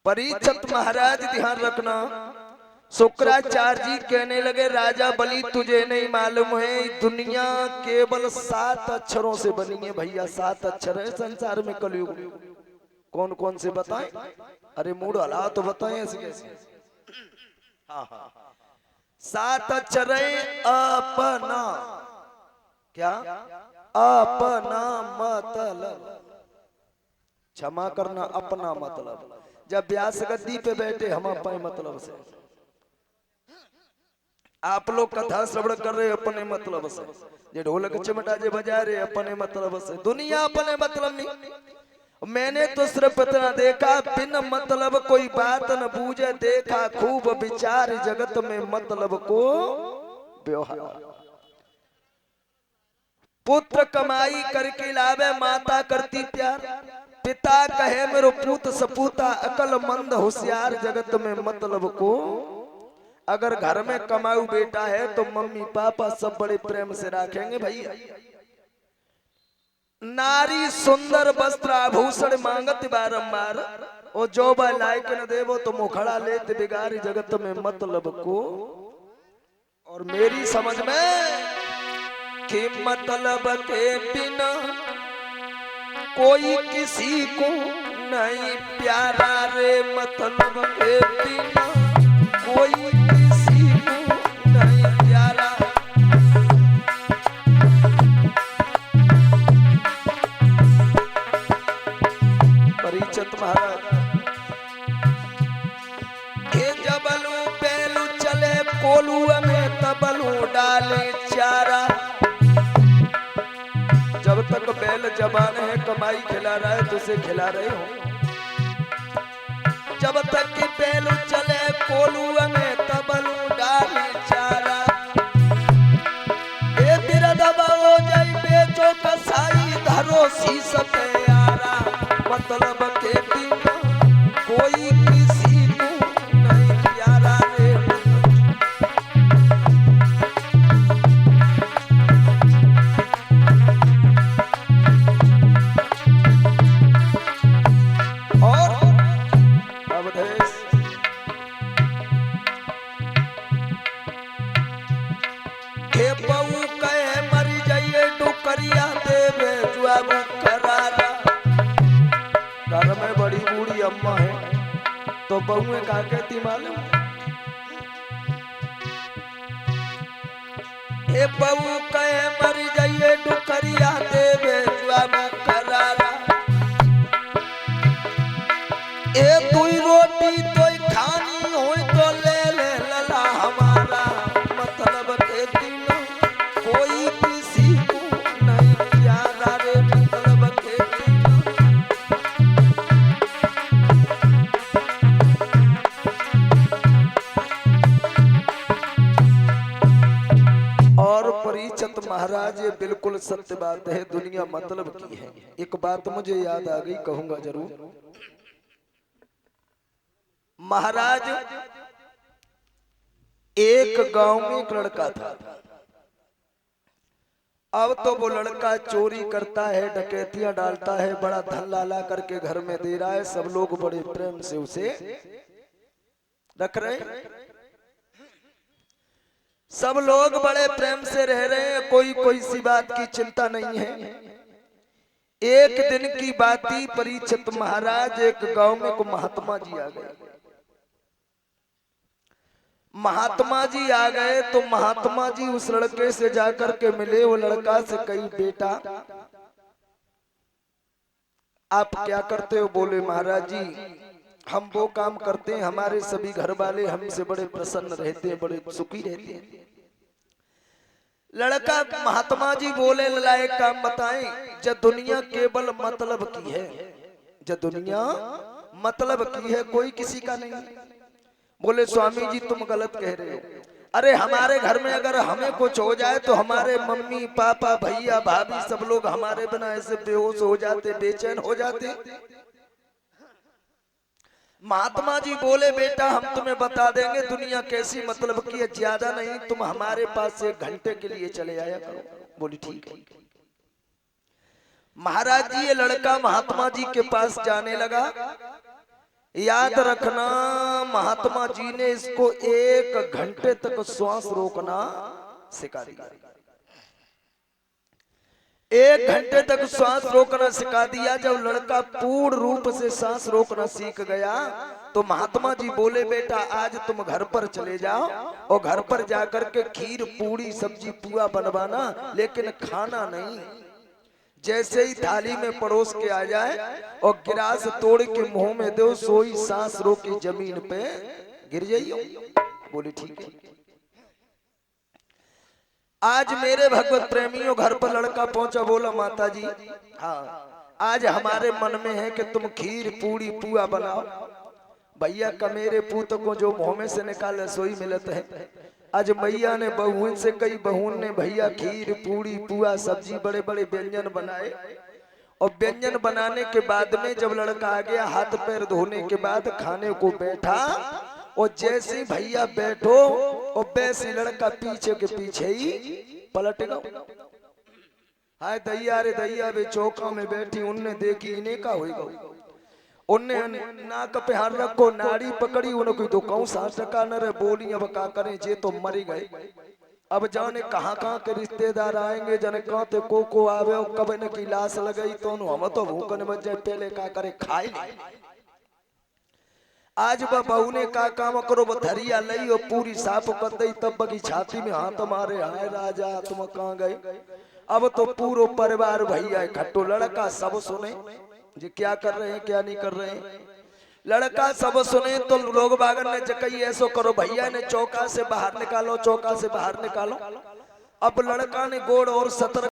परीक्षित महाराज ध्यान रखना, शुक्राचार्य जी कहने लगे राजा बलि तुझे नहीं मालूम है दुनिया केवल 7 अक्षरों से बनी है। भैया 7 अक्षर है संसार में कलयुग। कौन कौन से बताएं? अरे मूड हला तो बताएं ऐसे कैसे। हाँ हाँ 7 अक्षर है। अपना क्या? अपना मतलब, क्षमा करना अपना मतलब। जब व्यास गद्दी पे बैठे हम अपने मतलब से, आप लोग कथा श्रवण कर रहे अपने मतलब से, जे ढोलक चिमटा जे बजा रहे अपने मतलब से, दुनिया अपने मतलब में। मैंने तो सिर्फ इतना देखा बिन मतलब कोई बात न बूझे, देखा खूब विचार जगत में मतलब को व्यवहार। पुत्र कमाई करके लावे माता करती प्यार, पिता कहे मेरो पूत सपूता अकल मंद होशियार, जगत में मतलब को। अगर घर में कमाऊ बेटा है तो मम्मी पापा सब बड़े प्रेम से रखेंगे भैया। नारी सुंदर वस्त्र आभूषण मांगत बारंबार, और जो बा लायक न देवो तो मुखड़ा लेते बिगारी, जगत में मतलब को। और मेरी समझ में कि मतलब के बिना कोई किसी को नहीं प्यारा रे, मतलब के बिना कोई किसी को नहीं प्यारा। परीक्षित महाराज के जबलू बेलू चले कोलू में तबलू डाले चारा। जब तक बैल जवान है कमाई खिला रहा है तो उसे खिला रहे हो। जब तक कि बैल चले कोलू में तबलू डाले चारा। ए बिरदबा हो जाई बेचो कसाई धरो शीस पे यारा, मतलब के बिना कोई किसी को नहीं प्यारा रे। और अवधेश के बहू कहे मरी जाइए डुकरिया देवे जुआबू करारा। घर में बड़ी बूढ़ी अम्मा है तो बहू का कहती मालूम, हे बहू कहे मरी जाइए डुकरिया देवे जुआबू करारा। ए तुई रोटी तोई खानी हो तो ले ले लला हमारा, मतलब के बिना कोई किसी को नहीं प्यारा रे, मतलब के बिना। और परीक्षित महाराज ये बिल्कुल सत्य बात है, दुनिया मतलब की है। एक बात मुझे याद आ गई, कहूंगा जरूर। महाराज एक गांव में एक लड़का था। अब तो वो लड़का चोरी करता है, डकैतियां डालता है, बड़ा धन लाला करके घर में दे रहा है, सब लोग बड़े प्रेम से उसे रख रहे हैं, सब लोग बड़े प्रेम से रह रहे हैं, कोई कोई सी बात की चिंता नहीं है। एक दिन की बात ही परीक्षित महाराज एक गांव में को महात्मा जी आ गए। महात्मा जी आ गए तो महात्मा जी उस लड़के से जाकर के मिले। वो लड़का से कही बेटा आप क्या करते हो? बोले महाराज जी हम वो काम करते हैं, हमारे सभी घर वाले हमसे बड़े प्रसन्न रहते हैं, बड़े सुखी रहते हैं। लड़का महात्मा जी बोले लला एक काम बताएं, जब दुनिया केवल मतलब की है, जब दुनिया मतलब की है कोई किसी का नहीं। बोले स्वामी जी तुम गलत कह रहे हो। अरे हमारे घर में अगर हमें कुछ हो जाए तो हमारे मम्मी पापा भैया भाभी सब लोग हमारे बिना ऐसे बेहोश हो जाते, बेचैन हो जाते। महात्मा जी बोले बेटा हम तुम्हें बता देंगे दुनिया कैसी मतलब की है, ज्यादा नहीं, तुम हमारे पास 1 घंटे के लिए चले आया करो। बोली ठीक है। महाराज जी ये लड़का महात्मा जी के पास जाने लगा। याद रखना, महात्मा जी ने इसको 1 घंटे तक श्वास रोकना सिखा दिया। 1 घंटे तक श्वास रोकना सिखा दिया। जब लड़का पूर्ण रूप से सांस रोकना सीख गया तो महात्मा जी बोले, बेटा आज तुम घर पर चले जाओ और घर पर जाकर के खीर पूड़ी सब्जी पुआ बनवाना, लेकिन खाना नहीं। जैसे ही थाली में परोस के आ जाए और गिलास तोड़ के मुंह में दो, सोई सांस रोकी जमीन पे गिर जाइयो। बोले ठीक है। आज मेरे भगवत प्रेमियों घर पर लड़का पहुंचा, बोला माता जी हाँ आज हमारे मन में है कि तुम खीर पूड़ी पुआ बनाओ। भैया का मेरे पूत को जो मुंह में से निकाले सोई मिलत है। आज मैया ने बहुन से कई बहुन ने भैया खीर पूड़ी पुआ सब्जी बड़े बड़े व्यंजन बनाए। और व्यंजन बनाने के बाद में जब लड़का आ गया, हाथ पैर धोने के बाद खाने को बैठा और जैसे भैया बैठो और वैसे लड़का पीछे के पीछे ही पलट गया। हाय दैया रे दैया, वे चौका में बैठी उनने देखी इन्हें का होगा। उनने नाक पे हाथ रखो, नाड़ी पकड़ी, उनको तो कौन सा टका न रे बोली अब का करें, जे तो मर गए। अब जाने कहाँ कहाँ के रिश्तेदार आएंगे, जाने कहाँ ते को आवे और कब न की लाश लगई तो हम तो भूखन बच जाए, पहले का करे खाए नहीं। आज बहू ने का काम करो, धरिया लई और पूरी साफ कर दई, तब बगी छाती में हाथ मारे, हाय राजा तुम कहाँ गए। अब तो पूरा परिवार भैया इकट्ठो, लड़का सब सुने जी क्या कर रहे हैं क्या नहीं कर रहे हैं। लड़का सब सुने तो लोग बागन ने जकई ऐसो करो, भैया ने चौका से बाहर निकालो, चौका से बाहर निकालो। अब लड़का ने गोड़ और सतर